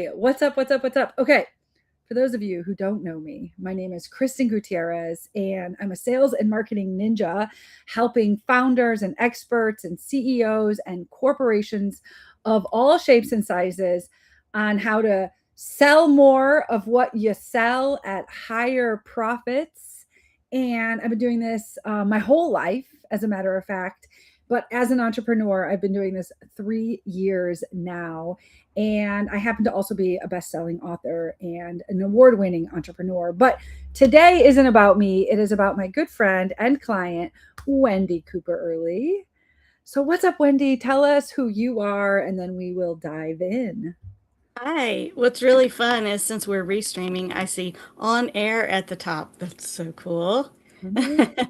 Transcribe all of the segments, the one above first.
Hey, what's up? What's up? What's up? Okay, for those of you who don't know me, my name is Kristen Gutierrez, and I'm a sales and marketing ninja helping founders and experts and CEOs and corporations of all shapes and sizes on how to sell more of what you sell at higher profits. And I've been doing this my whole life, as a matter of fact. But as an entrepreneur, I've been doing this 3 years now. And I happen to also be a best-selling author and an award-winning entrepreneur. But today isn't about me. It is about my good friend and client, Wendy Cooper Earley. So what's up, Wendy? Tell us who you are, and then we will dive in. Hi. What's really fun is since we're restreaming, I see on air at the top. That's so cool. Mhm.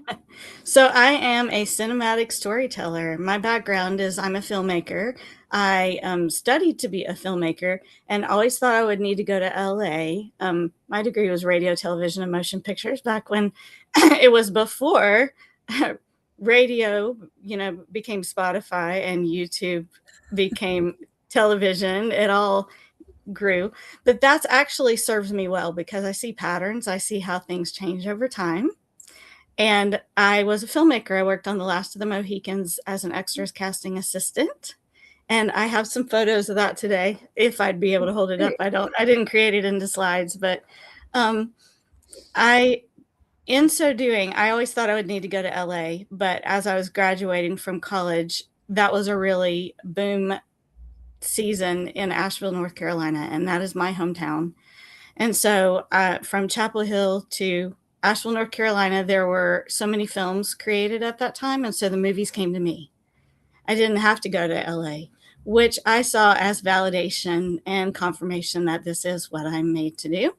So I am a cinematic storyteller. My background is I'm a filmmaker. I studied to be a filmmaker and always thought I would need to go to LA. My degree was radio, television, and motion pictures back when it was before radio, became Spotify and YouTube became television. It all grew, but that's actually serves me well because I see patterns. I see how things change over time. And I was a filmmaker. I worked on The Last of the Mohicans as an extras casting assistant. And I have some photos of that today, if I'd be able to hold it up. I didn't create it into slides, but um, in so doing, I always thought I would need to go to LA. But as I was graduating from college, that was a really boom season in Asheville, North Carolina, and that is my hometown. And so from Chapel Hill to Asheville, North Carolina, there were so many films created at that time. And so the movies came to me. I didn't have to go to LA, which I saw as validation and confirmation that this is what I'm made to do.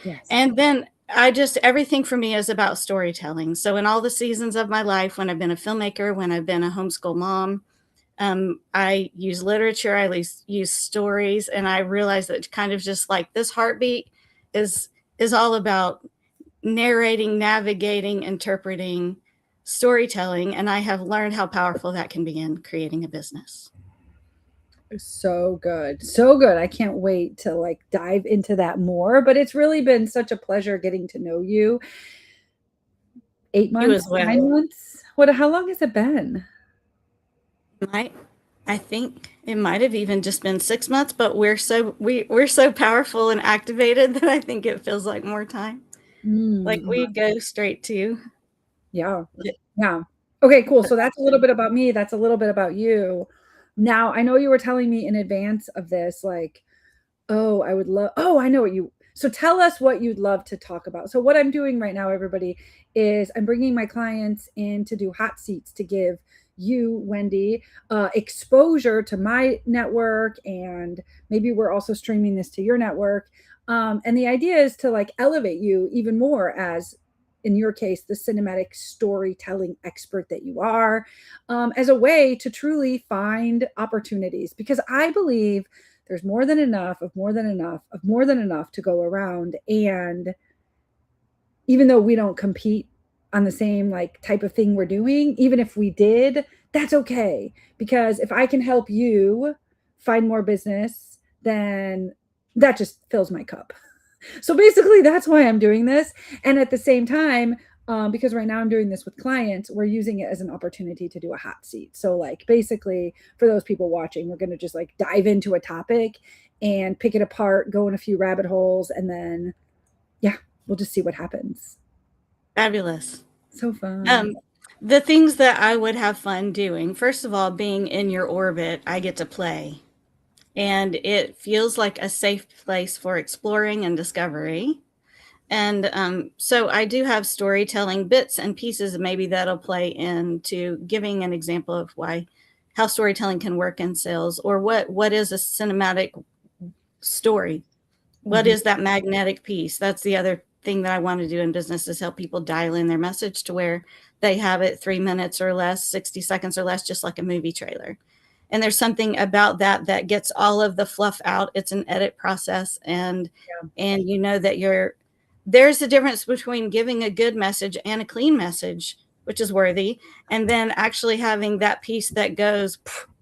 Yes. And then everything for me is about storytelling. So in all the seasons of my life, when I've been a filmmaker, when I've been a homeschool mom, I use literature, I use stories, and I realize that kind of just like this heartbeat is all about narrating, navigating, interpreting, storytelling, and I have learned how powerful that can be in creating a business. So good. So good. I can't wait to like dive into that more, but it's really been such a pleasure getting to know you. 8 You months, as well. 9 months? How long has it been? I think it might have even just been 6 months, but we're so powerful and activated that I think it feels like more time. Like we go straight to Yeah. Yeah. Okay, cool. So that's a little bit about me. That's a little bit about you. Now, I know you were telling me in advance of this, like, oh, I know what you, so tell us what you'd love to talk about. So what I'm doing right now, everybody, is I'm bringing my clients in to do hot seats to give you, Wendy, exposure to my network. And maybe we're also streaming this to your network. And the idea is to like elevate you even more as, in your case, the cinematic storytelling expert that you are, as a way to truly find opportunities. Because I believe there's more than enough of more than enough of more than enough to go around. And even though we don't compete on the same like type of thing we're doing, even if we did, that's okay. Because if I can help you find more business, then that just fills my cup. So basically, that's why I'm doing this. And at the same time, because right now I'm doing this with clients, we're using it as an opportunity to do a hot seat. So like basically for those people watching, we're going to just like dive into a topic and pick it apart, go in a few rabbit holes, and then, yeah, we'll just see what happens. fabulous. So fun. Um, the things that I would have fun doing, first of all, being in your orbit, I get to play. And it feels like a safe place for exploring and discovery. And so I do have storytelling bits and pieces, maybe that'll play into giving an example of how storytelling can work in sales, or what is a cinematic story? What Mhm. is that magnetic piece? That's the other thing that I want to do in business, is help people dial in their message to where they have it 3 minutes or less, 60 seconds or less, just like a movie trailer. And there's something about that gets all of the fluff out. It's an edit process, and Yeah. you know that there's a difference between giving a good message and a clean message which is worthy, and then actually having that piece that goes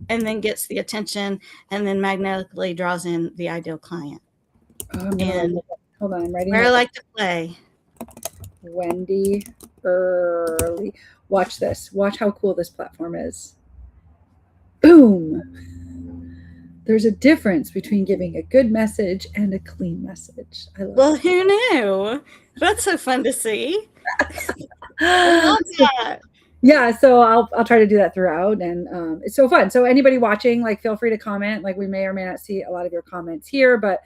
and then gets the attention and then magnetically draws in the ideal client. Oh, I'm gonna write And that down. Hold on, I'm writing where I that down. like to play. Wendy Earley. Watch this. Watch how cool this platform is. Boom. There's a difference between giving a good message and a clean message. I love Well, it. who knew? That's so fun to see. I love that. Yeah, so I'll try to do that throughout, and it's so fun. So anybody watching, like, feel free to comment. Like, we may or may not see a lot of your comments here, but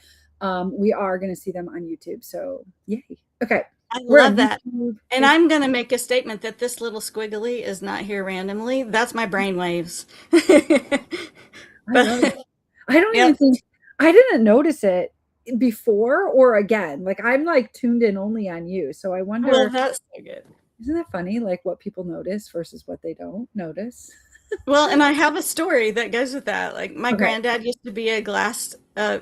we are going to see them on YouTube. So yay! Okay, I we're love on that. YouTube. And I'm going to make a statement that this little squiggly is not here randomly. That's my brain waves. I love it. I don't even Yep. think I didn't notice it before or again. Like, I'm like tuned in only on you, so I Well, wonder. that's so good. Isn't that funny? Like, what people notice versus what they don't notice. Well, and I have a story that goes with that. Like my Okay. granddad used to be a glass,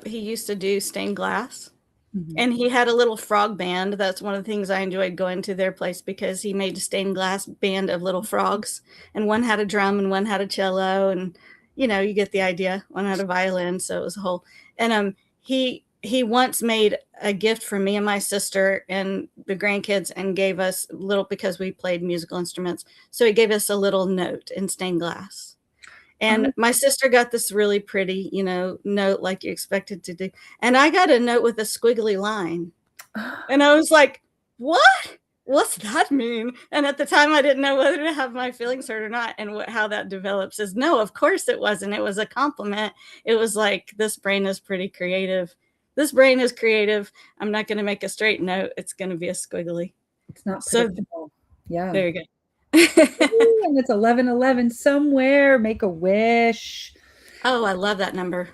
he used to do stained glass. Mhm. And he had a little frog band. That's one of the things I enjoyed going to their place because he made a stained glass band of little frogs. And one had a drum and one had a cello. And, you know, you get the idea. One had a violin. So it was a whole. And he once made a gift for me and my sister and the grandkids and gave us little, because we played musical instruments. So he gave us a little note in stained glass. And Oh, my sister got this really pretty, you know, note like you expected to do. And I got a note with a squiggly line. And I was like, what? What's that mean? And at the time, I didn't know whether to have my feelings hurt or not. And how that develops is no, of course it wasn't. It was a compliment. It was like, this brain is pretty creative. This brain is creative. I'm not going to make a straight note. It's going to be a squiggly. it's not So predictable. Yeah. there you go. Ooh, and it's 11:11 somewhere. Make a wish. Oh, I love that number.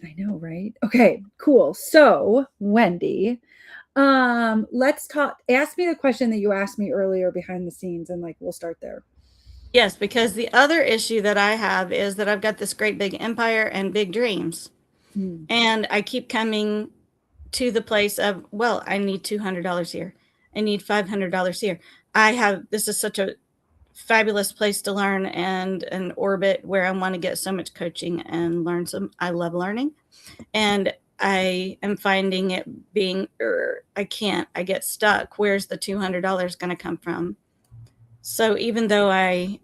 I know, right? Okay, cool. So, Wendy, let's talk. Ask me the question that you asked me earlier behind the scenes, and like we'll start there. Yes, because the other issue that I have is that I've got this great big empire and big dreams. Hmm. And I keep coming to the place of, well, I need $200 here. I need $500 here. This is such a fabulous place to learn and an orbit where I want to get so much coaching and learn I love learning. And I am finding it being, I get stuck. Where's the $200 going to come from? So even though I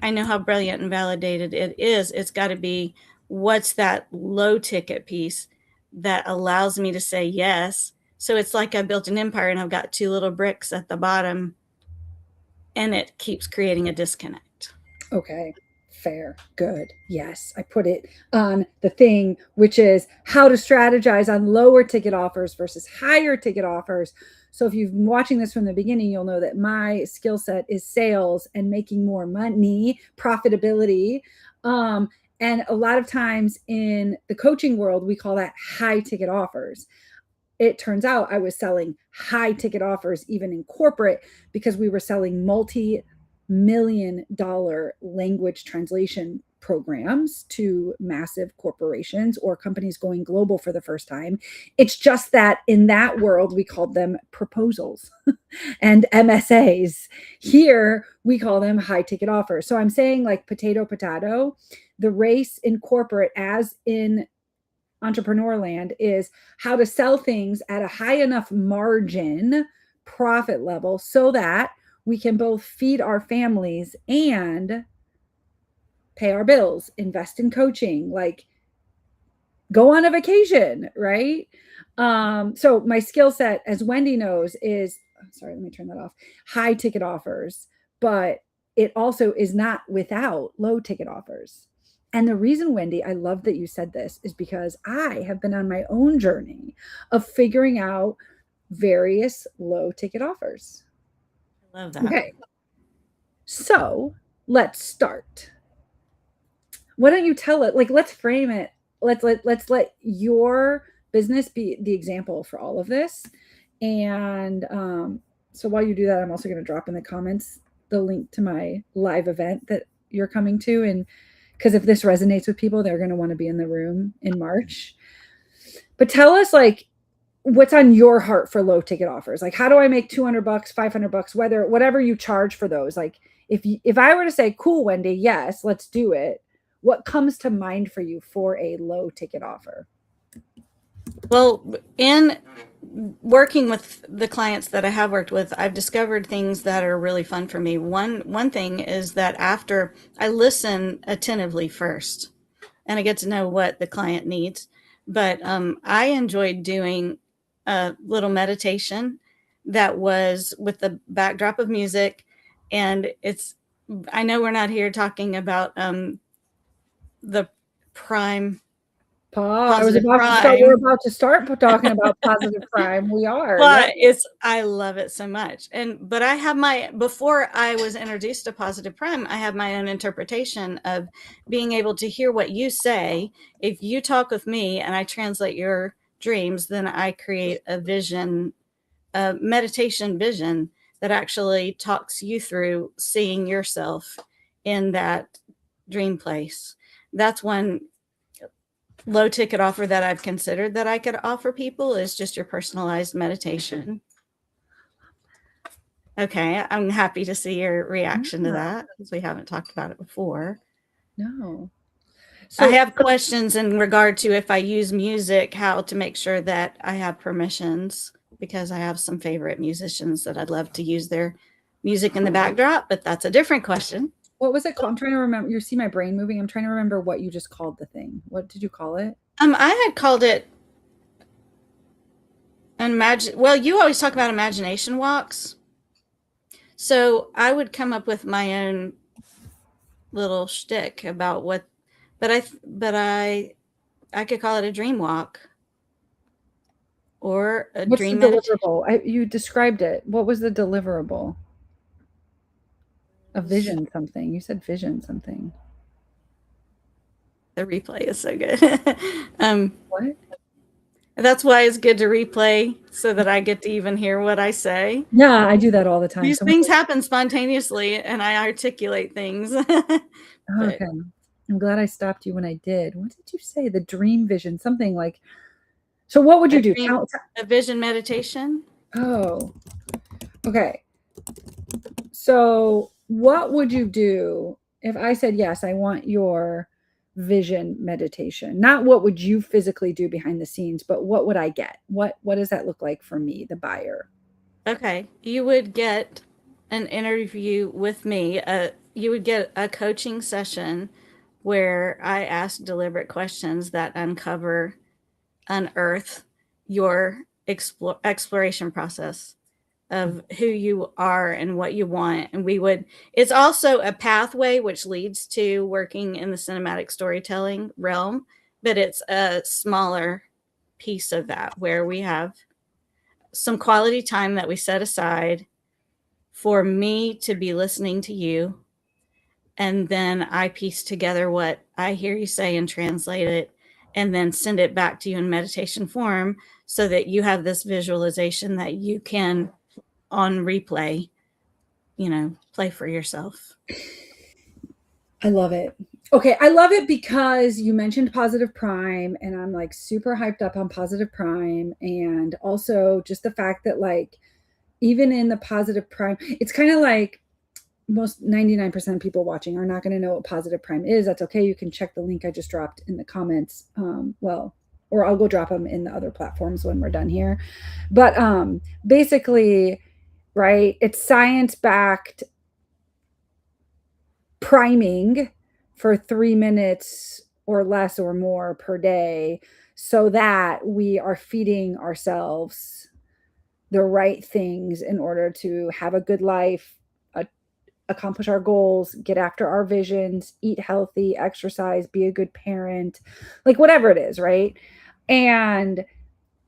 know how brilliant and validated it is, it's got to be, what's that low ticket piece that allows me to say yes. So it's like I built an empire and I've got two little bricks at the bottom and it keeps creating a disconnect. Okay, fair, good. Yes, I put it on the thing, which is how to strategize on lower ticket offers versus higher ticket offers. So if you've been watching this from the beginning, you'll know that my skill set is sales and making more money, profitability. And a lot of times in the coaching world, we call that high ticket offers. It turns out I was selling high ticket offers even in corporate because we were selling multi-million-dollar language translation programs to massive corporations or companies going global for the first time. It's just that in that world, we called them proposals and MSAs. Here, we call them high ticket offers. So I'm saying, like, potato, the race in corporate as in entrepreneur land is how to sell things at a high enough margin profit level so that we can both feed our families and pay our bills, invest in coaching, like go on a vacation, right? So my skill set, as Wendy knows, is, sorry, let me turn that off, high ticket offers, but it also is not without low ticket offers. And the reason, Wendy, I love that you said this is because I have been on my own journey of figuring out various low ticket offers. I love that. Okay. So let's start. Why don't you tell it? Like, let's frame it. Let's let your business be the example for all of this. And so while you do that, I'm also going to drop in the comments the link to my live event that you're coming to. And because if this resonates with people, they're going to want to be in the room in March. But tell us, like, what's on your heart for low ticket offers? Like, how do I make 200 bucks, 500 bucks, whatever you charge for those? Like, if I were to say, cool, Wendy, yes, let's do it. What comes to mind for you for a low ticket offer? Well, in working with the clients that I have worked with, I've discovered things that are really fun for me. One thing is that after I listen attentively first, and I get to know what the client needs, but I enjoyed doing a little meditation that was with the backdrop of music, and it's. I know we're not here talking about the prime I was positive about to start. We're prime. about to start talking about positive prime. We are. Yep. But I love it so much. But I have before I was introduced to positive prime, I have my own interpretation of being able to hear what you say. If you talk with me and I translate your dreams, then I create a vision, a meditation vision that actually talks you through seeing yourself in that dream place. That's one low ticket offer that I've considered that I could offer people, is just your personalized meditation. Okay, I'm happy to see your reaction to that, because we haven't talked about it before. No. I have questions in regard to, if I use music, how to make sure that I have permissions, because I have some favorite musicians that I'd love to use their music in the backdrop, but that's a different question. What was it called? I'm trying to remember. You see my brain moving. I'm trying to remember what you just called the thing. What did you call it? I had called it well, you always talk about imagination walks. So I would come up with my own little shtick about what, but I could call it a dream walk or a What's dream the meditation. deliverable? You described it. What was the deliverable? A vision something. You said vision something. The replay is so good. What? That's why it's good to replay, so that I get to even hear what I say. Yeah, I do that all the time. These things happen spontaneously, and I articulate things. Okay. I'm glad I stopped you when I did. What did you say? The dream vision, something like. So what would you do? A vision meditation. Oh, okay. So what would you do if I said, yes, I want your vision meditation? Not what would you physically do behind the scenes, but what would I get? What does that look like for me, the buyer? Okay. You would get an interview with me. You would get a coaching session where I ask deliberate questions that unearth your exploration process of who you are and what you want. And it's also a pathway which leads to working in the cinematic storytelling realm, but it's a smaller piece of that, where we have some quality time that we set aside for me to be listening to you. And then I piece together what I hear you say and translate it, and then send it back to you in meditation form, so that you have this visualization that you can, on replay, play for yourself. I love it. Okay, I love it because you mentioned positive prime, and I'm like super hyped up on positive prime, and also just the fact that, like, even in the positive prime, it's kind of like most 99% of people watching are not going to know what positive prime is. That's okay. You can check the link I just dropped in the comments. Or I'll go drop them in the other platforms when we're done here. But basically, right, it's science-backed priming for 3 minutes or less or more per day, so that we are feeding ourselves the right things in order to have a good life, accomplish our goals, get after our visions, eat healthy, exercise, be a good parent, like whatever it is, right? And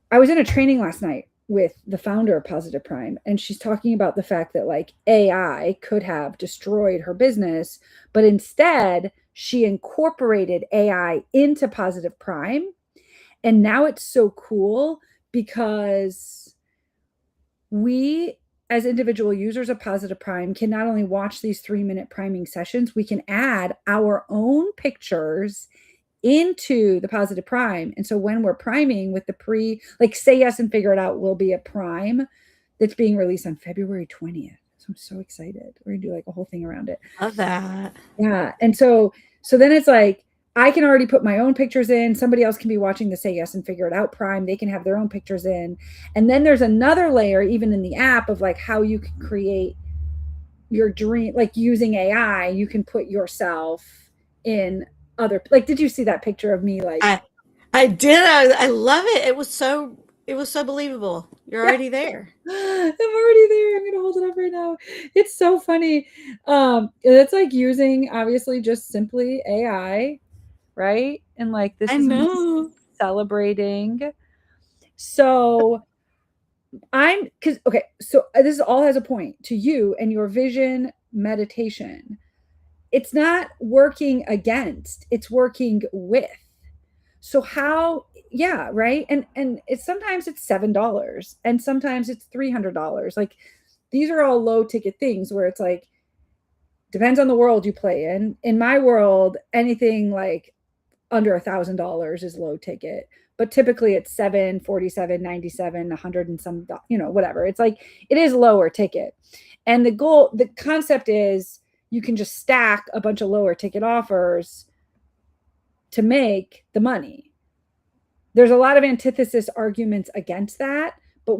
I was in a training last night with the founder of Positive Prime, and she's talking about the fact that, like, AI could have destroyed her business, but instead she incorporated AI into Positive Prime. And now it's so cool because we, as individual users of Positive Prime, can not only watch these 3-minute priming sessions, we can add our own pictures into the positive prime. And so when we're priming with the like Say Yes and Figure It Out will be a prime that's being released on February 20th. So I'm so excited. We're gonna do like a whole thing around it. Love that. Yeah. And so then it's like I can already put my own pictures in. Somebody else can be watching the Say Yes and Figure It Out prime. They can have their own pictures in. And then there's another layer, even in the app, of like how you can create your dream, like using AI, you can put yourself in other, like, did you see that picture of me? Like, I did. I love it. It was so believable. You're yeah, already there. I'm already there. I'm gonna hold it up right now. It's so funny. It's like using obviously just simply AI, right? And like this I is me know. celebrating. So because okay, so this all has a point to you and your vision meditation. It's not working against, it's working with. So how, yeah, right? And it's sometimes it's $7 and sometimes it's $300. Like these are all low ticket things where it's like depends on the world you play in. In my world, anything like under $1,000 is low ticket, but typically it's 747, 97, 100 and some, whatever. It's like it is lower ticket. And the concept is you can just stack a bunch of lower ticket offers to make the money. There's a lot of antithesis arguments against that, but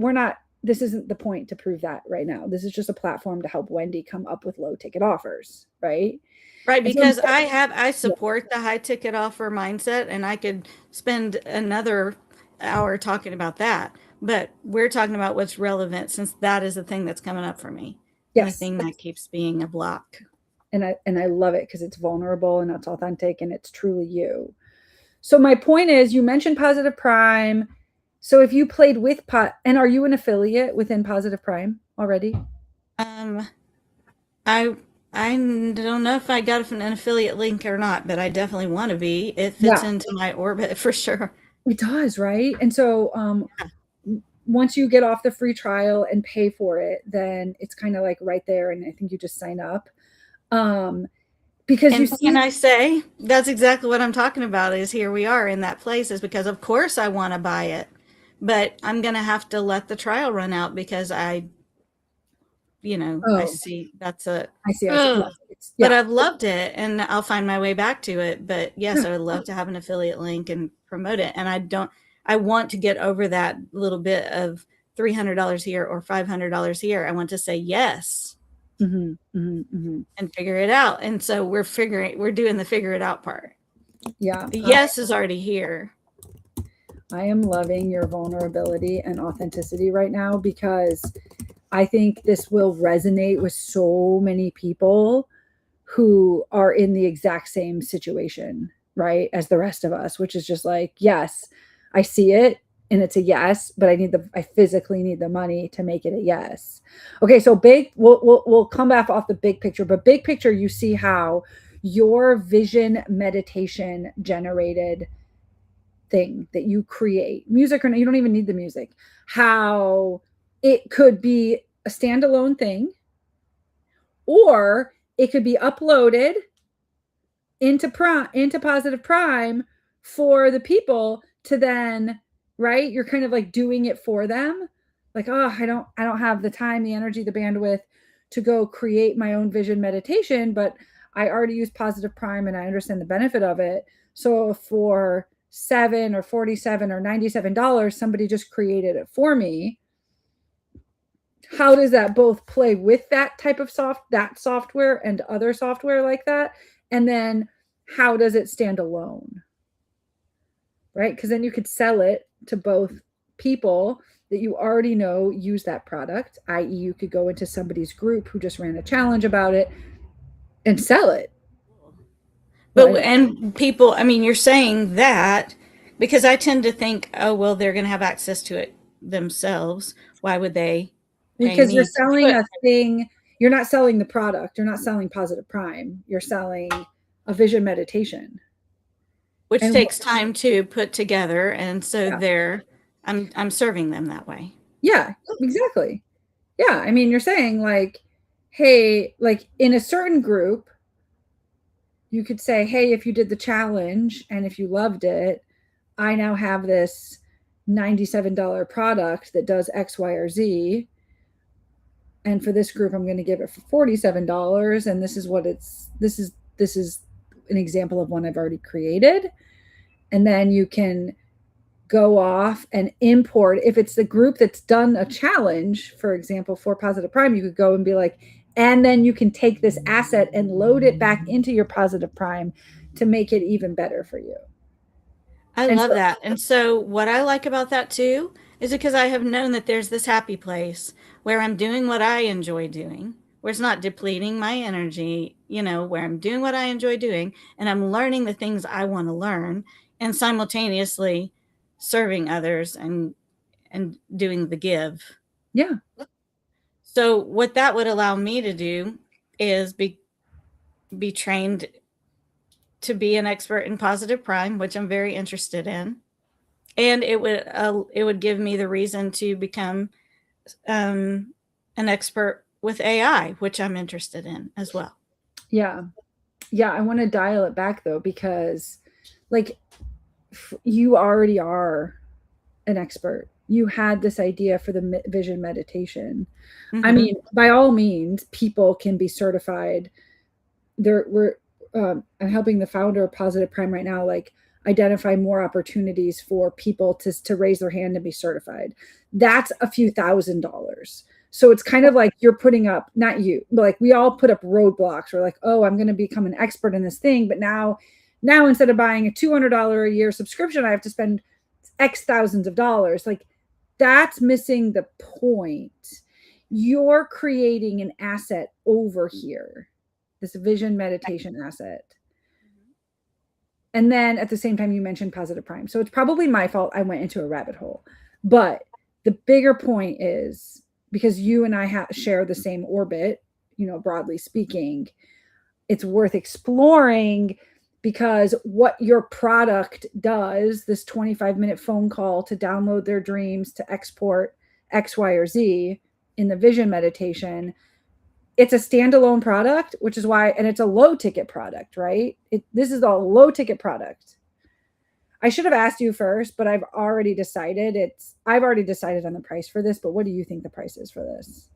this isn't the point to prove that right now. This is just a platform to help Wendy come up with low ticket offers, right? Right, And so, because I support the high ticket offer mindset, and I could spend another hour talking about that. But we're talking about what's relevant since that is the thing that's coming up for me. And the yes. thing that keeps being a block. And I love it because it's vulnerable and it's authentic and it's truly you. So my point is, you mentioned Positive Prime. So if you played with and are you an affiliate within Positive Prime already? I I don't know if I got an affiliate link or not, but I definitely want to be. It fits Yeah, into my orbit for sure. it does, right? And so once you get off the free trial and pay for it, then it's kind of like right there, and I think you just sign up. Because you And see, can I say that's exactly what I'm talking about is here we are in that place is because of course I want to buy it, but I'm going to have to let the trial run out because I oh, see that's a, I see, ugh. But yeah, I've loved it and I'll find my way back to it. But yes, yeah. I would love to have an affiliate link and promote it. And I want to get over that little bit of $300 here or $500 here. I want to say yes and figure it out. And so we're doing the figure it out part. Yeah, The yes is already here. I am loving your vulnerability and authenticity right now because I think this will resonate with so many people who are in the exact same situation, right, as the rest of us, which is just like, yes, I see it and it's a yes, but I physically need the money to make it a yes. Okay, so we'll come back off the big picture, but big picture, you see how your vision meditation generated thing that you create, music or no, you don't even need the music, how it could be a standalone thing or it could be uploaded into Positive Prime for the people to then, right, you're kind of like doing it for them, like, oh, I don't have the time, the energy, the bandwidth to go create my own vision meditation, but I already use Positive Prime and I understand the benefit of it. So for $7 or $47 or $97, somebody just created it for me. How does that both play with that type of software and other software like that? And then how does it stand alone? Right? Because then you could sell it to both people that you already know use that product, i.e., you could go into somebody's group who just ran a challenge about it and sell it. But Well, and people, I mean, you're saying that because I tend to think, oh well, they're going to have access to it themselves. Why would they pay because you're me to do selling it? a thing, you're not selling the product, you're not selling Positive Prime, you're selling a vision meditation. Which And takes time to put together, and so yeah, I'm serving them that way. yeah, exactly. Yeah, I mean, you're saying like, hey, like in a certain group, you could say, hey, if you did the challenge and if you loved it, I now have this $97 product that does X, Y, or Z. And for this group, I'm going to give it for $47. And this is what this is an example of one I've already created. And then you can go off and import. If it's the group that's done a challenge, for example, for Positive Prime, you could go and be like, and then you can take this asset and load it back into your Positive Prime to make it even better for you. I And love so, that. And so, what I like about that too is because I have known that there's this happy place where I'm doing what I enjoy doing, where it's not depleting my energy, where I'm doing what I enjoy doing and I'm learning the things I want to learn and simultaneously serving others and doing the give. yeah, So, what that would allow me to do is be trained to be an expert in positive prime, which I'm very interested in, and it would give me the reason to become an expert with AI, which I'm interested in as well. yeah, yeah. I want to dial it back though, because like you already are an expert. You had this idea for the vision meditation. I Mm-hmm. mean, by all means, people can be certified. I'm helping the founder of Positive Prime right now, like identify more opportunities for people to raise their hand and be certified. That's a few $1,000s. So it's kind of like you're putting up, not you, but like we all put up roadblocks. We're like, oh, I'm going to become an expert in this thing, but now instead of buying a $200 a year subscription, I have to spend X thousands of dollars. Like that's missing the point. You're creating an asset over here, this vision meditation asset. And then at the same time, you mentioned Positive Prime. So it's probably my fault I went into a rabbit hole. But the bigger point is because you and I share the same orbit, broadly speaking, it's worth exploring because what your product does, this 25-minute phone call to download their dreams, to export X, Y, or Z in the vision meditation, it's a standalone product, which is why, and it's a low ticket product, right? This is a low ticket product. I should have asked you first, but I've already decided on the price for this, but what do you think the price is for this?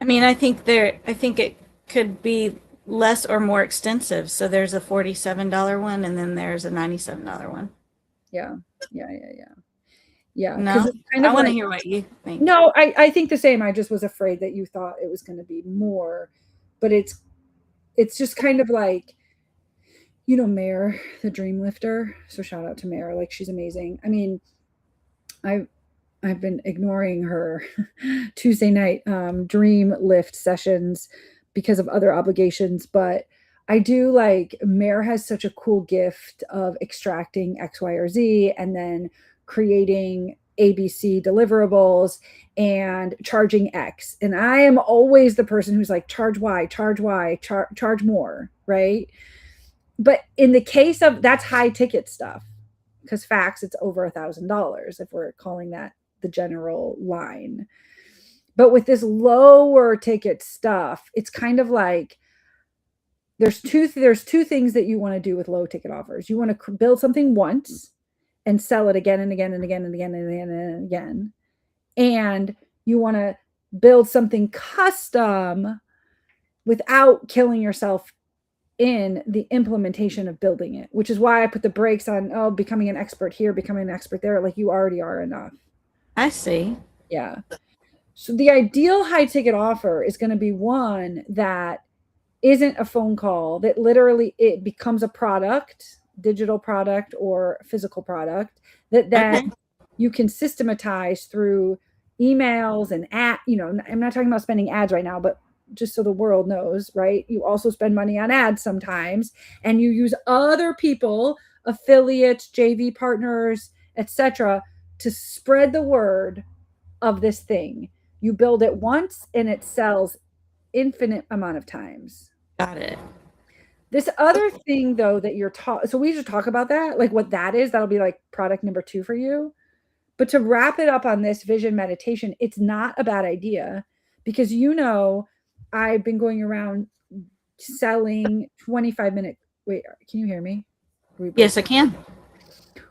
I mean, I think it could be less or more extensive. So there's a $47 one and then there's a $97 one. Yeah. Yeah. Yeah. Yeah. Yeah. Cause No, it's kind I of want to like, hear what you think. no, I think the same. I just was afraid that you thought it was going to be more, but it's just kind of like, Mare, the dream lifter. So shout out to Mare. Like she's amazing. I mean, I've been ignoring her Tuesday night dream lift sessions because of other obligations, but I do like Mare has such a cool gift of extracting X, Y, or Z and then creating ABC deliverables and charging X. And I am always the person who's like, charge Y, charge Y, charge more, right? But in the case of that's high ticket stuff, because facts, it's over $1,000 if we're calling that the general line. But with this lower ticket stuff, it's kind of like there's two things that you want to do with low ticket offers. You want to build something once and sell it again and again and again and again and again and again. And you want to build something custom without killing yourself in the implementation of building it, which is why I put the brakes on, becoming an expert here, becoming an expert there. Like you already are enough. I see. Yeah. So the ideal high ticket offer is going to be one that isn't a phone call, that literally it becomes a product, digital product or physical product that then Okay. you can systematize through emails and I'm not talking about spending ads right now, but just so the world knows, right? You also spend money on ads sometimes and you use other people, affiliates, JV partners, etc., to spread the word of this thing. You build it once and it sells infinite amount of times. Got it. This other thing though that you're taught, so we should talk about that, like what that is. That'll be like product number 2 for you. But to wrap it up on this vision meditation, it's not a bad idea because I've been going around selling 25-minute, wait, can you hear me? We Yes, I breaking. can.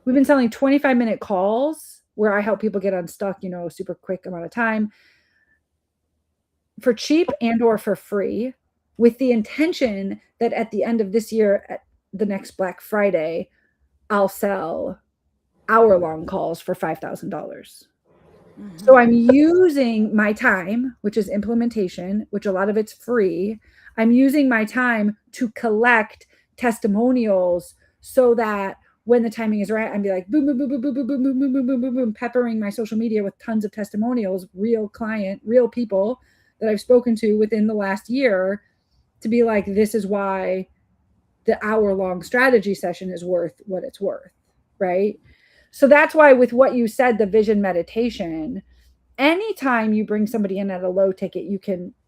We've been selling 25-minute calls where I help people get unstuck, you know, super quick amount of time for cheap and or for free, with the intention that at the end of this year, at the next Black Friday, I'll sell hour-long calls for $5,000. So I'm using my time, which is implementation, which a lot of it's free. I'm using my time to collect testimonials so that when the timing is right, I'd be like boom, boom, boom, boom, boom, boom, boom, boom, boom, boom, boom, boom, boom, peppering my social media with tons of testimonials, real client, real people that I've spoken to within the last year, to be like, this is why the hour-long strategy session is worth what it's worth, right? So that's why with what you said, the vision meditation, anytime you bring somebody in at a low ticket,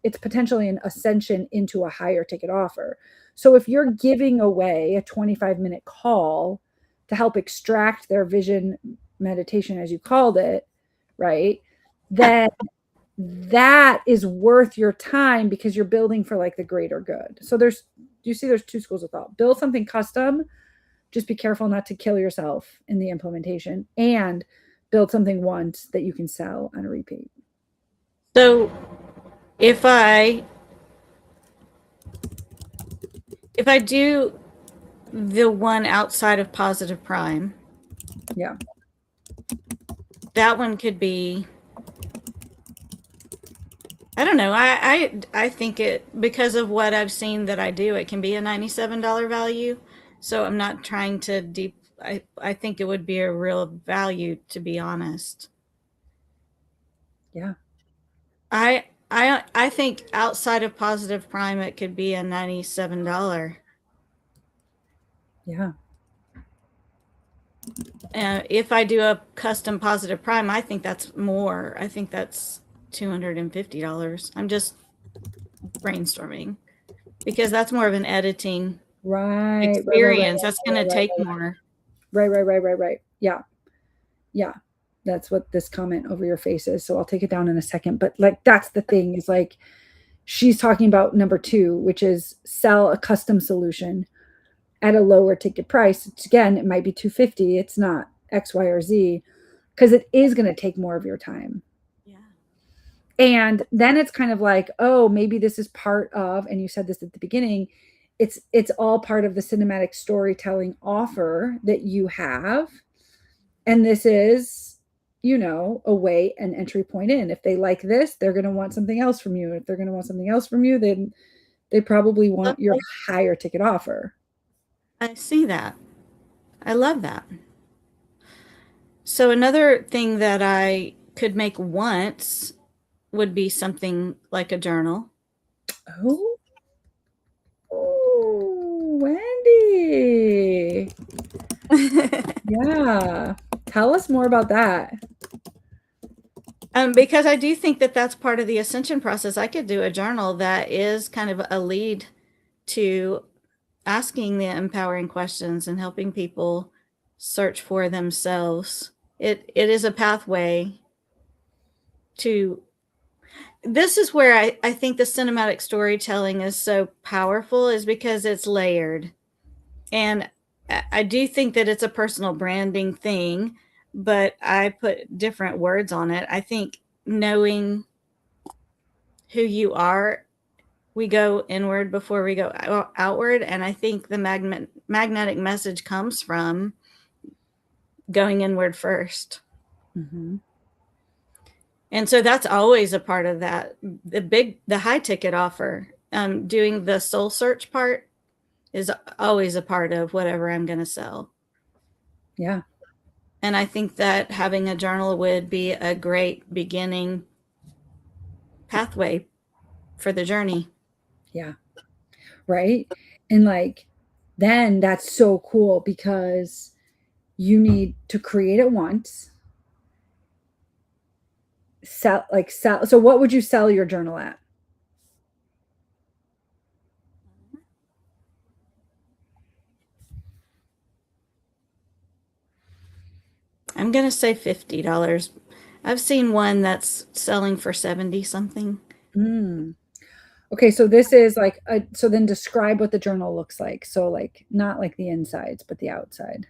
it's potentially an ascension into a higher ticket offer. So if you're giving away a 25-minute call to help extract their vision meditation, as you called it, right, Yeah. then that is worth your time because you're building for like the greater good. So do you see there's two schools of thought? Build something custom, just be careful not to kill yourself in the implementation, and build something once that you can sell on a repeat. So if I if I do the one outside of Positive Prime, Yeah. that one could be, I don't know. I think it, because of what I've seen that I do, it can be a $97 value. So I'm not trying to I think it would be a real value, to be honest. Yeah. I think outside of Positive Prime it could be a $97. Yeah. If I do a custom Positive Prime, I think that's more. I think that's $250. I'm just brainstorming because that's more of an editing Right. Right. Right. Right. experience. That's going to Right. take more. Right. Right. Right. Right. Right. Yeah. Yeah. That's what this comment over your face is. So I'll take it down in a second. But like, that's the thing, is like, she's talking about number two, which is sell a custom solution at a lower ticket price. It's, again, it might be 250. It's not X, Y, or Z, because it is going to take more of your time. Yeah. And then it's kind of like, oh, maybe this is part of, and you said this at the beginning, it's all part of the cinematic storytelling offer that you have. And this is, you know, a way, an entry point in. If they like this, they're going to want something else from you. If they're going to want something else from you, then they probably want your higher ticket offer. I see that. I love that. So another thing that I could make once would be something like a journal. Oh, oh, Wendy. Yeah. Tell us more about that. Because I do think that that's part of the ascension process. I could do a journal that is kind of a lead to asking the empowering questions and helping people search for themselves. It is a pathway to, this is where I think the cinematic storytelling is so powerful, is because it's layered. And I do think that it's a personal branding thing, but I put different words on it. I think knowing who you are, we go inward before we go outward. And I think the magnetic message comes from going inward first. Mm-hmm. And so that's always a part of that. The high ticket offer, doing the soul search part is always a part of whatever I'm going to sell. Yeah. And I think that having a journal would be a great beginning pathway for the journey. Yeah. Right. And like, then that's so cool because you need to create it once. Sell. So what would you sell your journal at? I'm going to say $50. I've seen one that's selling for 70 something. Mm. Okay, so this is like so then describe what the journal looks like. So like not like the insides, but the outside.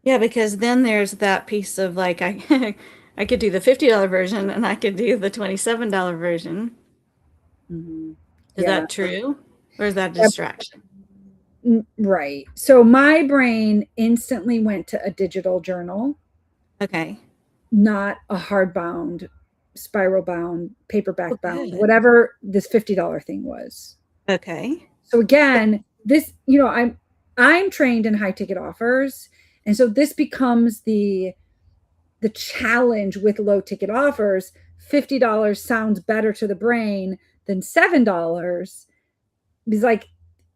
Yeah, because then there's that piece of like I I could do the $50 version and I could do the $27 version. Hmm. Is Yeah. that true? Or is that a Yep. distraction? Right. So my brain instantly went to a digital journal, Okay. not a hardbound, spiral bound, Oh, paperback bound, good. whatever this $50 thing was. Okay. So again, this, I'm trained in high ticket offers. And so this becomes the challenge with low ticket offers. $50 sounds better to the brain than $7 because like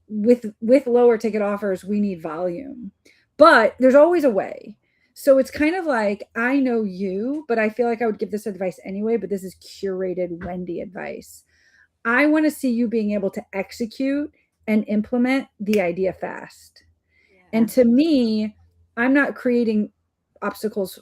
with lower ticket offers we need volume, but there's always a way. So it's kind of like, I know you, but I feel like I would give this advice anyway, but this is curated Wendy advice. I want to see you being able to execute and implement the idea fast. And Yeah. to me, I'm not creating obstacles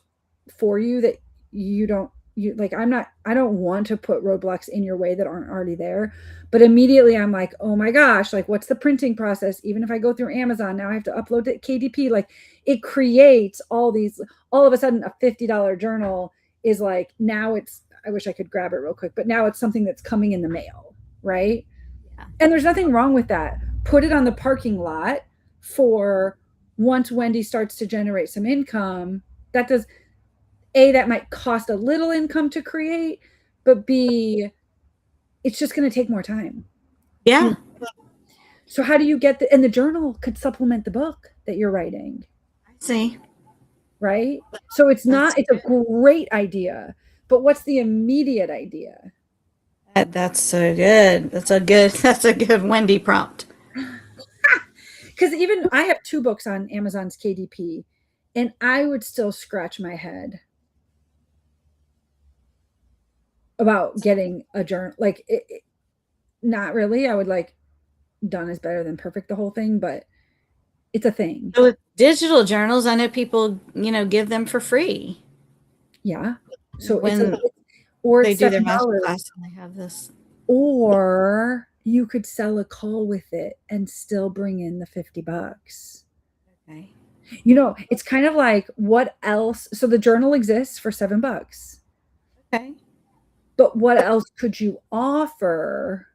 for you that you don't you like I don't want to put roadblocks in your way that aren't already there. But immediately I'm like, "Oh my gosh, like what's the printing process? Even if I go through Amazon, now I have to upload to KDP." Like it creates all of a sudden a $50 journal is like now it's I wish I could grab it real quick, but now it's something that's coming in the mail, right? Yeah. And there's nothing wrong with that. Put it on the parking lot for once Wendy starts to generate some income. That does that might cost a little income to create, but B, it's just going to take more time. Yeah. So how do you get and the journal could supplement the book that you're writing, I see. right? So That's it's a great idea, but what's the immediate idea? that's so good. That's a good Wendy prompt. Because even I have two books on Amazon's KDP, and I would still scratch my head about getting a journal. Like, not really. I would like done is better than perfect, the whole thing, but it's a thing. So with digital journals, I know people, give them for free Yeah. So when or they it's do their master $7. class and they have this. Or you could sell a call with it and still bring in the $50. Okay. It's kind of like what else? So the journal exists for $7. Okay. But what else could you offer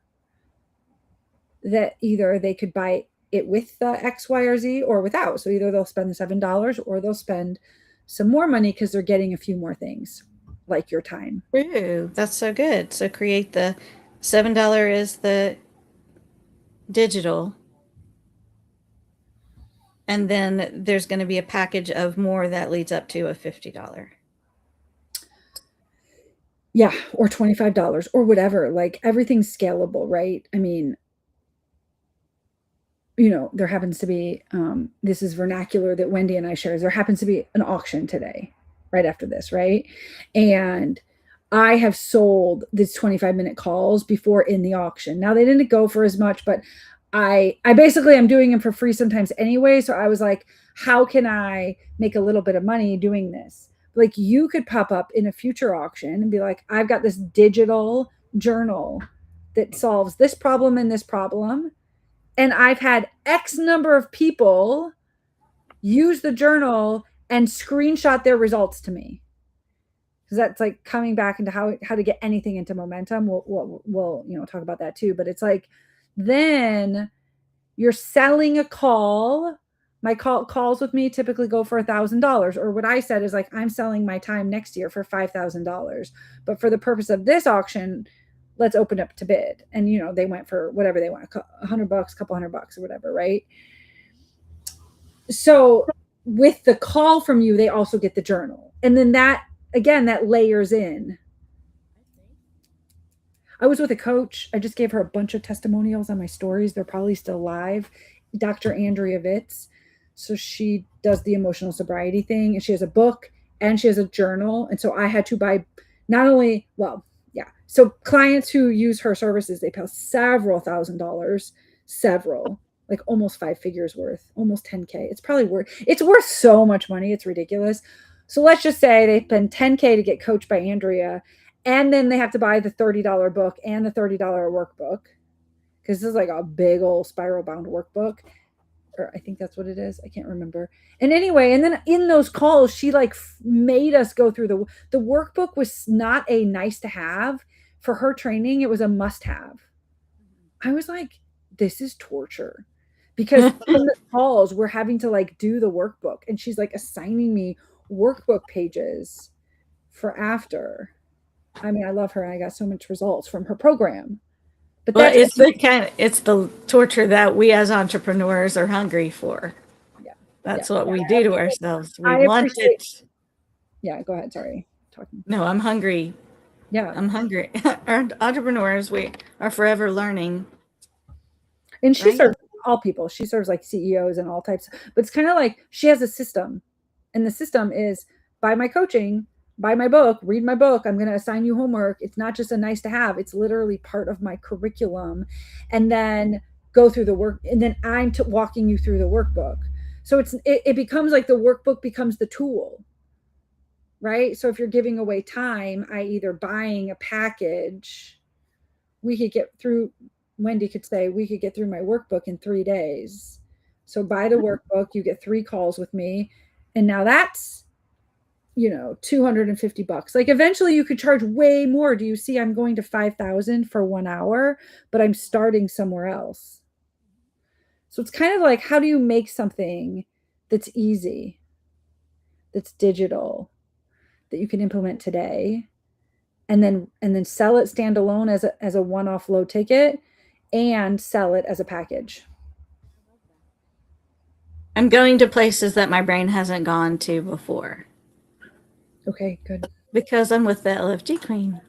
that either they could buy it with the X, Y, or Z or without? So either they'll spend the $7 or they'll spend some more money because they're getting a few more things like your time. True. That's so good. So create the $7 is the digital, and then there's going to be a package of more that leads up to a $50. Yeah, or $25 or whatever. Like everything's scalable, right? I mean, there happens to be this is vernacular that Wendy and I share. There happens to be an auction today, right after this, right? And I have sold these 25-minute calls before in the auction. Now they didn't go for as much, but I basically I'm doing them for free sometimes anyway. So I was like, how can I make a little bit of money doing this? Like you could pop up in a future auction and be like, I've got this digital journal that solves this problem and this problem, and I've had X number of people use the journal and screenshot their results to me. Because that's like coming back into how to get anything into momentum. We'll talk about that too. But it's like then you're selling a call. My calls with me typically go for $1,000. Or what I said is like I'm selling my time next year for $5,000. But for the purpose of this auction, let's open up to bid. And they went for whatever they want, $100, couple $100 or whatever, right? So with the call from you, they also get the journal. And then that again, that layers in. I was with a coach. I just gave her a bunch of testimonials on my stories. They're probably still live. Dr. Andrea Vitz. So she does the emotional sobriety thing, and she has a book and she has a journal. And so I had to buy not only, well, yeah. So clients who use her services, they pay several $1,000s, several, like almost 5 figures worth, almost 10K. It's worth so much money. It's ridiculous. So let's just say they spend 10K to get coached by Andrea, and then they have to buy the $30 book and the $30 workbook. because this is like a big old spiral bound workbook, or I think that's what it is. I can't remember. And anyway, and then in those calls, she like made us go through the workbook was not a nice to have for her training. It was a must have. I was like, this is torture because in the calls we're having to like do the workbook, and she's like assigning me workbook pages for after. I mean, I love her. I got so much results from her program. But Well, that's it's the torture that we as entrepreneurs are hungry for. yeah. That's Yeah. what we do to ourselves. We I want appreciate it. Yeah, go ahead. Sorry. Talking. No, I'm hungry. Yeah. I'm hungry. Our entrepreneurs, we are forever learning, And she right? serves all people. She serves like CEOs and all types. But it's kind of like she has a system. And the system is buy my coaching, buy my book, read my book. I'm going to assign you homework. It's not just a nice to have, it's literally part of my curriculum. And then go through the work. And then I'm walking you through the workbook. So it becomes like the workbook becomes the tool, right? So if you're giving away time, either buying a package, we could get through, Wendy could say, we could get through my workbook in 3 days. So buy the workbook, you get 3 calls with me. And now that's, $250. Like eventually you could charge way more. Do you see I'm going to 5,000 for 1 hour, but I'm starting somewhere else. So it's kind of like, how do you make something that's easy, that's digital, that you can implement today, and then sell it standalone as a one-off low ticket, and sell it as a package. I'm going to places that my brain hasn't gone to before. Okay, good. Because I'm with the LFG Queen.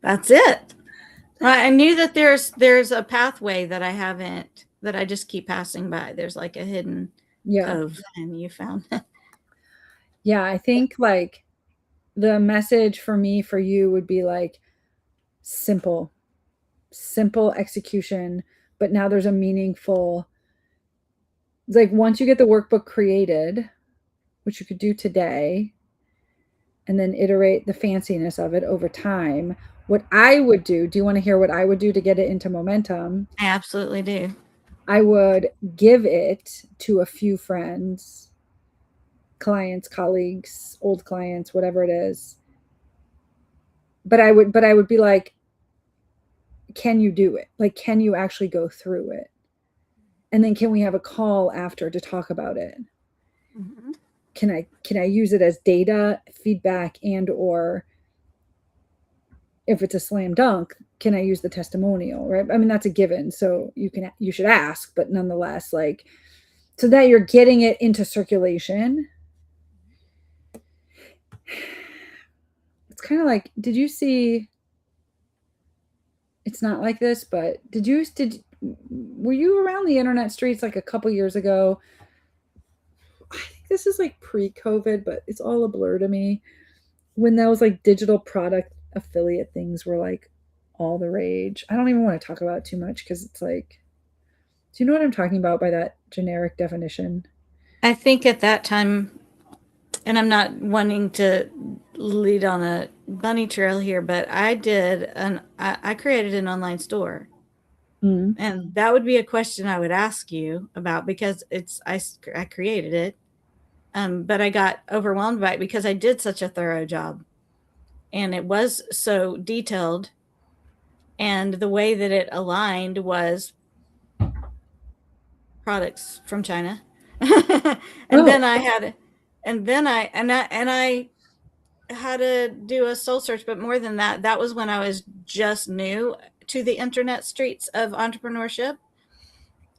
That's it. I knew that there's a pathway that I just keep passing by. There's like a hidden cove, and you found it. Yeah, I think like the message for me, for you, would be like simple execution, but now there's a meaningful, like once you get the workbook created, which you could do today, and then iterate the fanciness of it over time. What I would do you want to hear what I would do to get it into momentum? I absolutely do. I would give it to a few friends, clients, colleagues, old clients, whatever it is. But I would be like, can you do it? Like, can you actually go through it? And then can we have a call after to talk about it? Mm-hmm. Can I use it as data, feedback, and or if it's a slam dunk, can I use the testimonial, right? I mean, that's a given. So you should ask, but nonetheless, like, so that you're getting it into circulation. It's kind of like, did you see, it's not like this, but were you around the internet streets like a couple years ago? I think this is like pre-COVID, but it's all a blur to me. When those like digital product affiliate things were like all the rage. I don't even want to talk about it too much because it's like, do you know what I'm talking about by that generic definition? I think at that time, and I'm not wanting to lead on a bunny trail here, but I created an online store. Mm-hmm. And that would be a question I would ask you about, because I created it. But I got overwhelmed by it because I did such a thorough job, and it was so detailed, and the way that it aligned was products from China. And then I had to do a soul search. But more than that, that was when I was just new to the internet streets of entrepreneurship.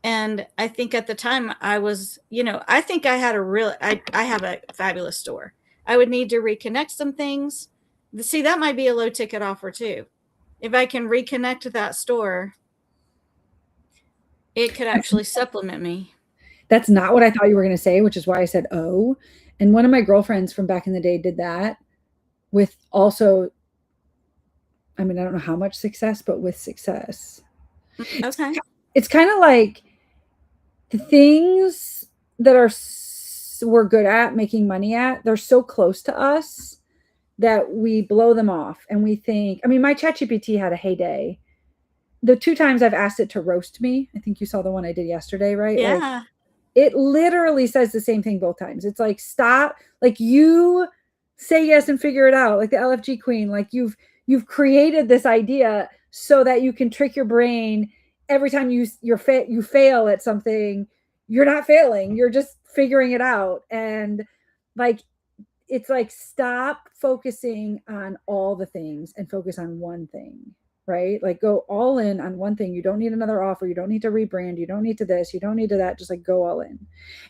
And I think at the time I was, I think I had I have a fabulous store. I would need to reconnect some things. See, that might be a low ticket offer too. If I can reconnect that store, it could actually supplement me. That's not what I thought you were going to say, which is why I said, oh. And one of my girlfriends from back in the day did that with also, I mean, I don't know how much success, but with success. Okay. It's kind of like the things that we're good at making money at, they're so close to us that we blow them off and we think, I mean, my ChatGPT had a heyday, the 2 times I've asked it to roast me, I think you saw the one I did yesterday, right? Like, Yeah. it literally says the same thing both times. It's like, stop, like, you say yes and figure it out, like the LFG queen, like you've created this idea so that you can trick your brain every time you fail at something. You're not failing, you're just figuring it out. And like, it's like, stop focusing on all the things and focus on one thing, right? Like, go all in on one thing. You don't need another offer, you don't need to rebrand, you don't need to this, you don't need to that, just like go all in.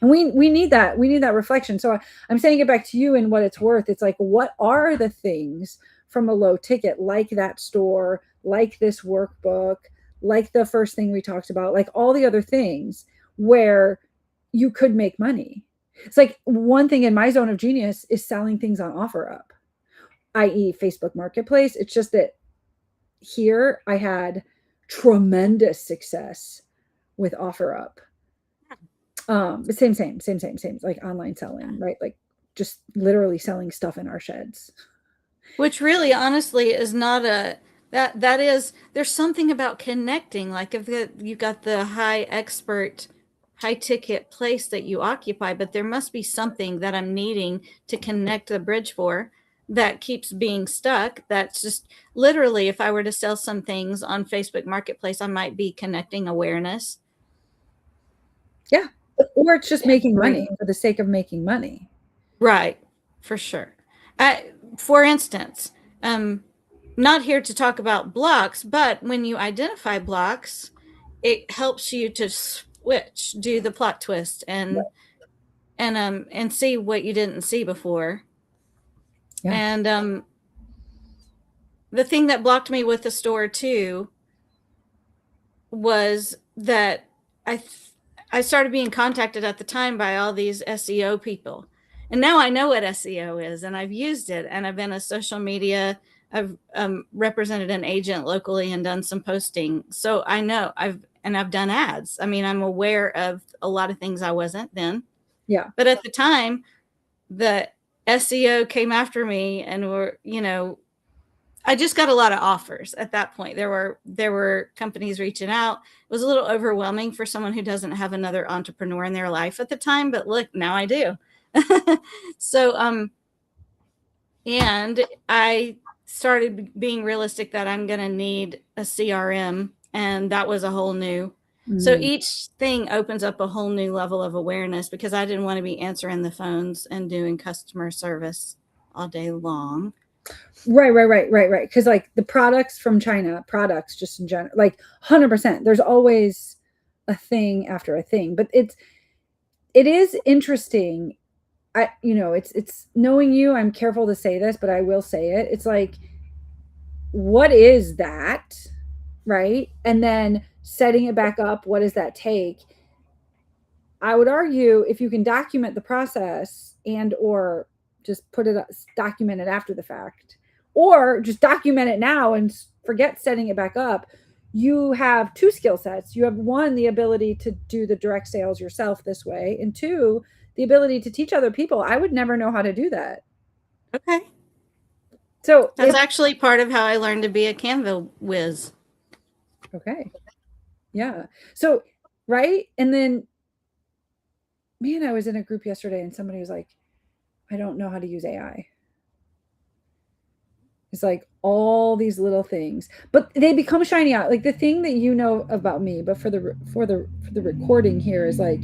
And we need that, we need that reflection. So I'm saying it back to you in what it's worth. It's like, what are the things from a low ticket, like that store, like this workbook, like the first thing we talked about, like all the other things where you could make money? It's like, one thing in my zone of genius is selling things on OfferUp, i.e. Facebook Marketplace. It's just that here I had tremendous success with OfferUp. But same, like online selling, right? Like, just literally selling stuff in our sheds. Which really, honestly, is not a that is there's something about connecting. Like if you've got the high expert, high ticket place that you occupy, but there must be something that I'm needing to connect the bridge for that keeps being stuck. That's just literally, if I were to sell some things on Facebook Marketplace, I might be connecting awareness. Yeah. Or it's just making money for the sake of making money. Right. For sure. For instance, not here to talk about blocks, but when you identify blocks, it helps you to switch, do the plot twist, and see what you didn't see before. Yeah. And the thing that blocked me with the store too was that I started being contacted at the time by all these SEO people. And now I know what SEO is, and I've used it, and I've been a social media, I've represented an agent locally and done some posting. So I know I've done ads. I mean, I'm aware of a lot of things I wasn't then. Yeah. But at the time, the SEO came after me and were, I just got a lot of offers at that point. There were companies reaching out. It was a little overwhelming for someone who doesn't have another entrepreneur in their life at the time, but look, now I do. So, and I started being realistic that I'm going to need a CRM, and that was a whole new. So each thing opens up a whole new level of awareness, because I didn't want to be answering the phones and doing customer service all day long. Right. Because like the products from China, products just in general, like 100%, there's always a thing after a thing. But it is interesting. It's knowing you, I'm careful to say this, but I will say it. It's like, what is that? Right? And then setting it back up, what does that take? I would argue, if you can document the process and or just document it after the fact, or just document it now and forget setting it back up, you have 2 skill sets. You have 1, the ability to do the direct sales yourself this way, and 2, the ability to teach other people. I would never know how to do that. Okay. So that's actually part of how I learned to be a Canva whiz. Okay. Yeah. So, right. And then, man, I was in a group yesterday and somebody was like, I don't know how to use AI. It's like all these little things, but they become shiny out. Like the thing that you know about me, but for the recording here, is like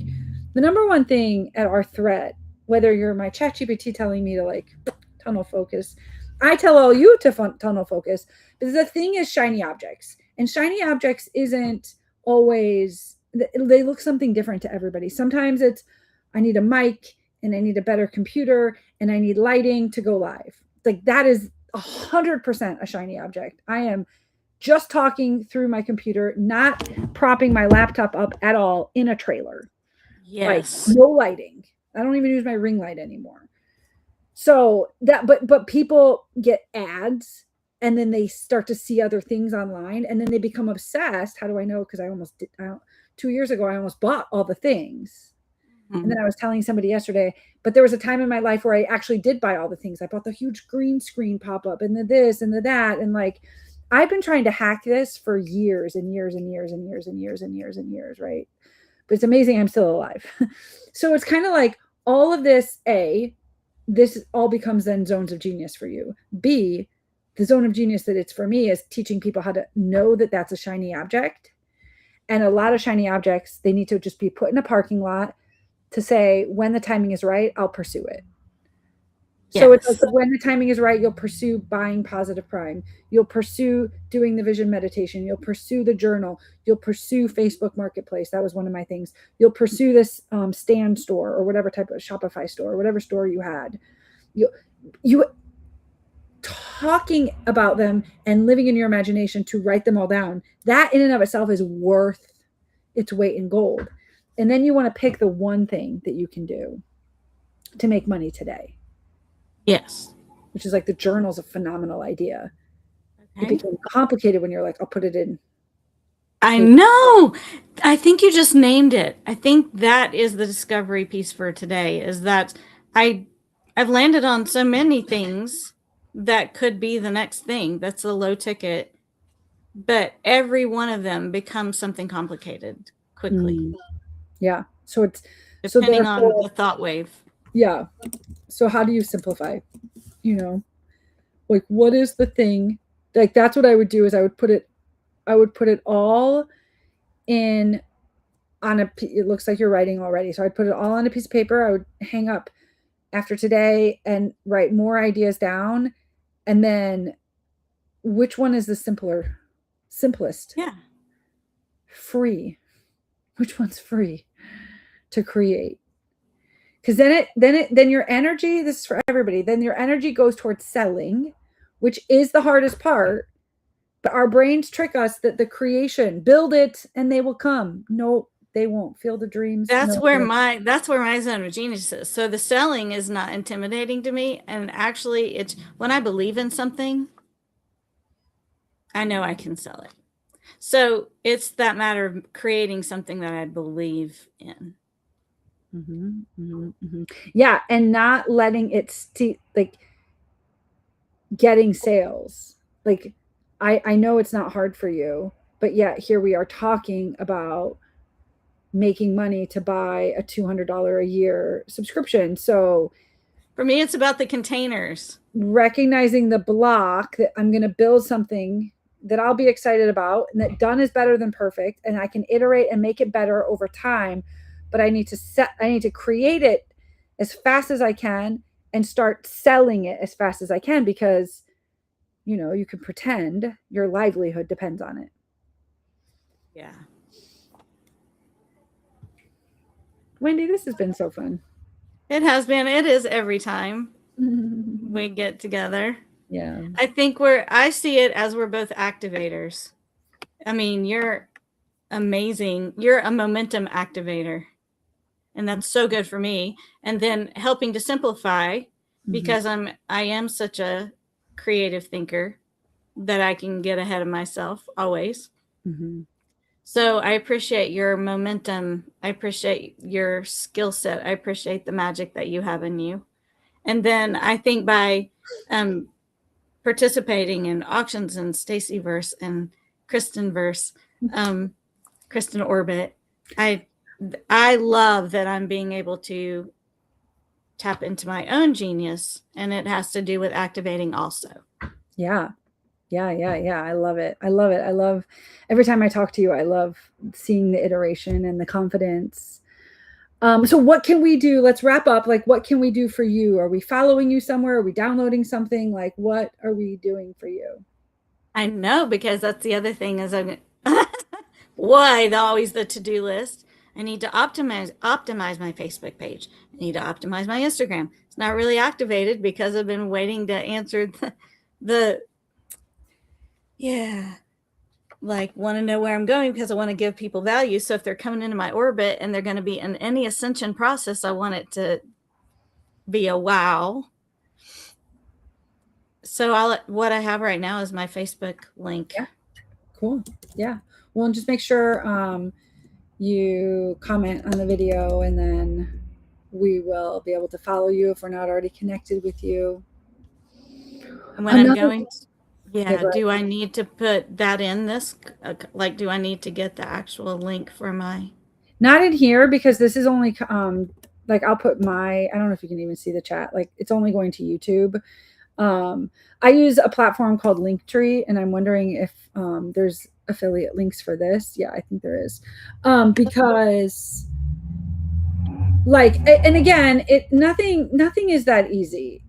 the number one thing at our threat, whether you're my ChatGPT telling me to like tunnel focus, I tell all you to tunnel focus, because the thing is shiny objects, and shiny objects isn't always, they look something different to everybody. Sometimes it's, I need a mic and I need a better computer and I need lighting to go live. Like that is 100% a shiny object. I am just talking through my computer, not propping my laptop up at all in a trailer. Yes. Like no lighting. I don't even use my ring light anymore. So that, but people get ads and then they start to see other things online and then they become obsessed. How do I know? Because I almost did, 2 years ago, I almost bought all the things. Mm-hmm. And then I was telling somebody yesterday, but there was a time in my life where I actually did buy all the things. I bought the huge green screen pop-up and the this and the that. And like, I've been trying to hack this for years and years and years and years and years and years and years, right? But it's amazing I'm still alive. So it's kind of like all of this, this all becomes then zones of genius for you. B, the zone of genius that it's for me is teaching people how to know that that's a shiny object. And a lot of shiny objects, they need to just be put in a parking lot to say, when the timing is right, I'll pursue it. So it's like, Yes. when the timing is right, you'll pursue buying Positive Prime. You'll pursue doing the vision meditation. You'll pursue the journal. You'll pursue Facebook Marketplace. That was one of my things. You'll pursue this stand store or whatever type of Shopify store, or whatever store you had. You talking about them and living in your imagination to write them all down. That in and of itself is worth its weight in gold. And then you want to pick the one thing that you can do to make money today. Yes. Which is like, the journal's a phenomenal idea. Okay. It became complicated when you're like, I'll put it in. I know. I think you just named it. I think that is the discovery piece for today, is that I've landed on so many things that could be the next thing that's a low ticket, but every one of them becomes something complicated quickly. Yeah. So it's depending on the thought wave. Yeah. So how do you simplify? You know, like, what is the thing? Like, that's what I would do, is I would put it all in on a, it looks like you're writing already. So I'd put it all on a piece of paper. I would hang up after today and write more ideas down. And then, which one is the simplest? Yeah. Free. Which one's free to create? Because then your energy, this is for everybody, then your energy goes towards selling, which is the hardest part. But our brains trick us that the creation, build it and they will come. No, they won't. Feel the dreams. That's where my zone of genius is. So the selling is not intimidating to me. And actually, it's when I believe in something, I know I can sell it. So it's that matter of creating something that I believe in. Yeah. And not letting it like getting sales. Like, I know it's not hard for you, but yet here we are talking about making money to buy a $200 a year subscription. So for me, it's about the containers. Recognizing the block that I'm going to build something that I'll be excited about, and that done is better than perfect, and I can iterate and make it better over time. But I need to create it as fast as I can and start selling it as fast as I can, because you can pretend your livelihood depends on it. Yeah. Wendy, this has been so fun. It has been. It is every time we get together. Yeah. I think I see it as we're both activators. I mean, you're amazing. You're a momentum activator. And that's so good for me. And then helping to simplify, because I am such a creative thinker that I can get ahead of myself always. So I appreciate your momentum. I appreciate your skill set. I appreciate the magic that you have in you. And then I think by participating in auctions and Stacyverse and Kristenverse, Kristen Orbit, I love that I'm being able to tap into my own genius, and it has to do with activating also. Yeah. I love it. I love every time I talk to you. I love seeing the iteration and the confidence. So what can we do? Let's wrap up. Like, what can we do for you? Are we following you somewhere? Are we downloading something? Like, what are we doing for you? I know, because that's the other thing is always the to-do list. I need to optimize my Facebook page. I need to optimize my Instagram. It's not really activated because I've been waiting to answer want to know where I'm going, because I want to give people value. So if they're coming into my orbit and they're going to be in any ascension process, I want it to be a wow. So what I have right now is my Facebook link. Yeah. Cool. Yeah. Well, and just make sure you comment on the video, and then we will be able to follow you if we're not already connected with you. And when I'm going Yeah. Do I need to put that in this? Like, do I need to get the actual link for my? Not in here because this is only like I'll put my, I don't know if you can even see the chat. Like it's only going to YouTube. Um, I use a platform called Linktree, and I'm wondering if there's affiliate links for this. Yeah, I think there is. Because like, and again, nothing is that easy,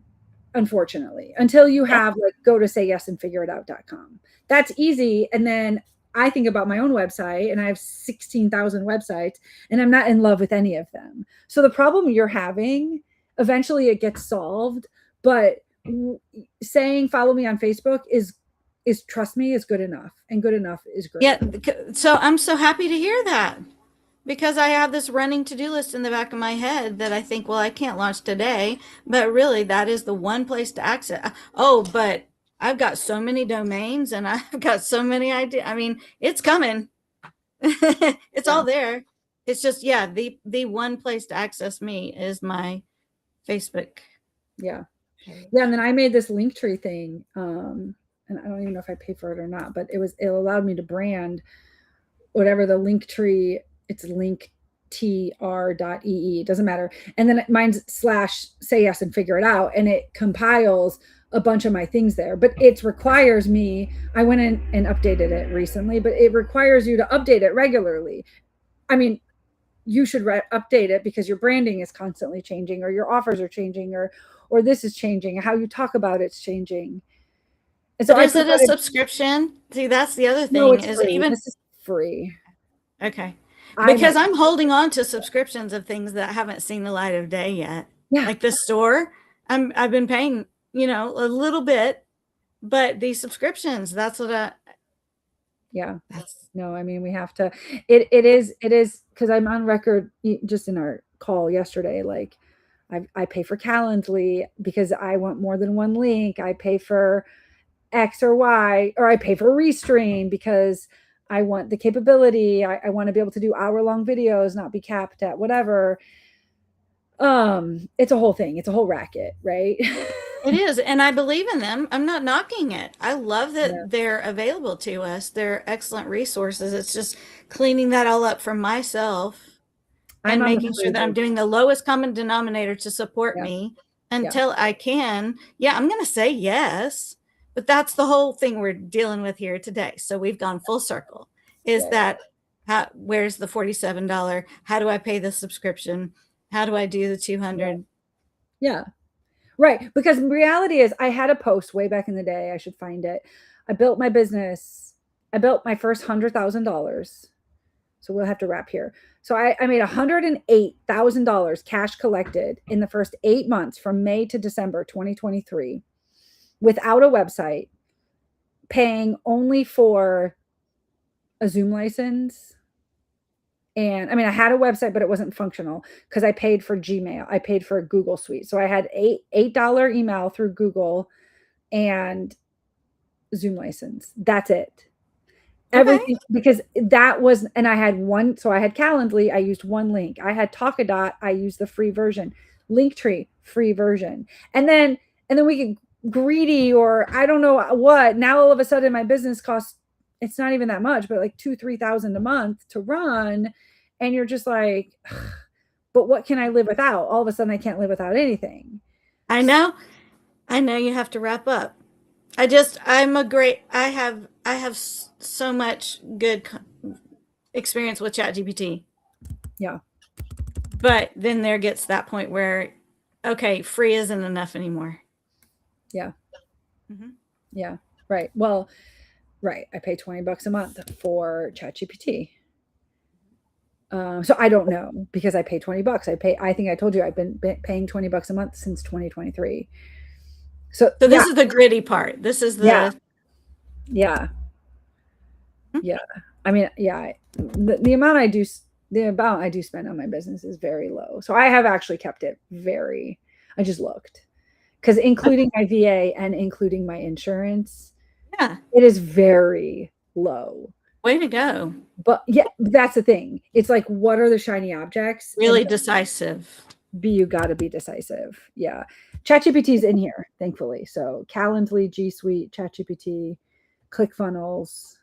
unfortunately, until you Yeah. have like go to sayyesanfigureitout.com. That's easy. And then I think about my own website, and I have 16,000 websites, and I'm not in love with any of them. So the problem you're having, eventually it gets solved, but saying follow me on Facebook is trust me, is good enough, and good enough is Yeah. great. So I'm so happy to hear that because I have this running to-do list in the back of my head that I think, well, I can't launch today, but really that is the one place to access. Oh, but I've got so many domains and I've got so many ideas. I mean, it's coming. It's Yeah. all there. It's just, yeah, the one place to access me is my Facebook Yeah. Yeah, and page. then I made this Linktree thing, and I don't even know if I paid for it or not, but it allowed me to brand whatever the Linktree. It's linktr.ee. It doesn't matter. And then mine's slash say yes and figure it out, and it compiles a bunch of my things there. But it requires me. I went in and updated it recently, but it requires you to update it regularly. I mean, you should update it because your branding is constantly changing, or your offers are changing, or this is changing, how you talk about it's changing. And so But I is it a provided, subscription? See, that's the other no, thing it's is free. even This is free. okay. I Because might, I'm holding on to subscriptions of things that haven't seen the light of day yet. yeah, Like the store, I've been paying, a little bit, but these subscriptions, yeah. that's No, I mean, we have to, it is because I'm on record just in our call yesterday. Like I pay for Calendly because I want more than one link. I pay for X or Y, or I pay for Restream because I want the capability. I want to be able to do hour-long videos, not be capped at whatever. It's a whole thing. It's a whole racket, right? it is, and I believe in them. I'm not knocking it. I love Yeah. that they're available to us. They're excellent resources. It's just cleaning that all up for myself I'm and on the making sure free that I'm version. doing the lowest common denominator to support Yeah. me Yeah. until I can. Yeah, I'm going to say yes. But that's the whole thing we're dealing with here today. So we've gone full circle. Is Yeah. that where's the $47? How do I pay the subscription? How do I do the Yeah. 200? Yeah. Right. Because reality is I had a post way back in the day. I should find it. I built my business. I built my first $100,000. So we'll have to wrap here. So I made $108,000 cash collected in the first 8 months from May to December 2023 without a website, paying only for a Zoom license. And I mean, I had a website, but it wasn't functional because I paid for Gmail. I paid for a Google Suite. So I had $8 email through Google and Zoom license. That's it. Okay. Everything, because that was, and I had one, so I had Calendly, I used one link. I had Talkadot, I used the free version. Linktree, free version. And then we get greedy, or I don't know what. Now all of a sudden my business costs, it's not even that much, but like 2,000-3,000 a month to run. And you're just like, but what can I live without? All of a sudden I can't live without anything. I know. I know you have to wrap up. I have so much good experience with ChatGPT. Yeah. But then there gets that point where, okay, free isn't enough anymore. Yeah. Mm-hmm. Yeah. Right. Well, right. I pay $20 a month for ChatGPT. So I don't know because I pay $20. I think I told you I've been paying $20 a month since 2023. So So yeah, this is the gritty part. This is yeah, the yeah, yeah. I mean, yeah, the amount I do spend on my business is very low. So I have actually kept it very, I just looked because including my VA and including my insurance, yeah, it is very low. way to go. But yeah, that's the thing. It's like, what are the shiny objects? And Really decisive. you got to be decisive. Yeah. ChatGPT is in here, thankfully. So Calendly, G Suite, ChatGPT, ClickFunnels.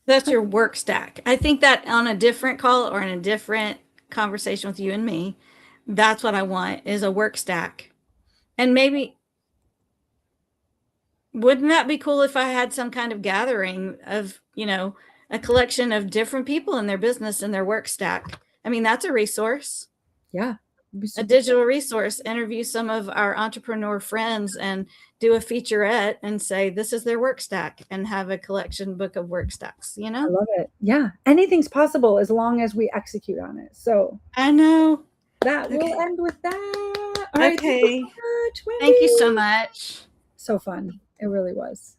That's your work stack. I think that on a different call or in a different conversation with you and me, that's what I want is a work stack. And maybe wouldn't that be cool if I had some kind of gathering of, a collection of different people in their business and their work stack? I mean, that's a resource, Yeah. a digital resource. Interview some of our entrepreneur friends and do a featurette and say, this is their work stack, and have a collection book of work stacks, I love it. Yeah. Anything's possible as long as we execute on it. So I know. that will Okay. end with that. All right. Thank you Okay. so much, Thank you so Wendy. much. So fun. It really was.